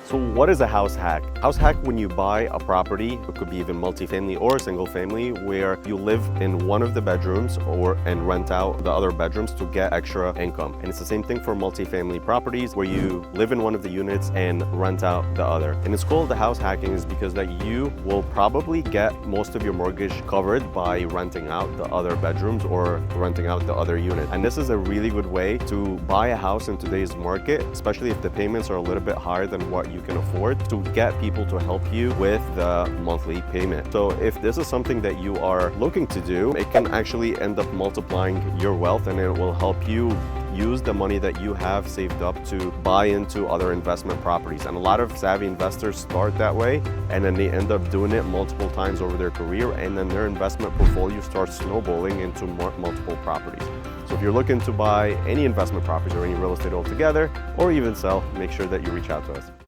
So what is a house hack? House hack when you buy a property, it could be even multifamily or single family, where you live in one of the bedrooms and rent out the other bedrooms to get extra income. And it's the same thing for multifamily properties where you live in one of the units and rent out the other. And it's called the house hacking is because that you will probably get most of your mortgage covered by renting out the other bedrooms or renting out the other unit. And this is a really good way to buy a house in today's market, especially if the payments are a little bit higher than what you can afford, to get people to help you with the monthly payment. So if this is something that you are looking to do, it can actually end up multiplying your wealth, and it will help you use the money that you have saved up to buy into other investment properties. And a lot of savvy investors start that way, and then they end up doing it multiple times over their career, and then their investment portfolio starts snowballing into multiple properties. So if you're looking to buy any investment properties or any real estate altogether, or even sell, make sure that you reach out to us.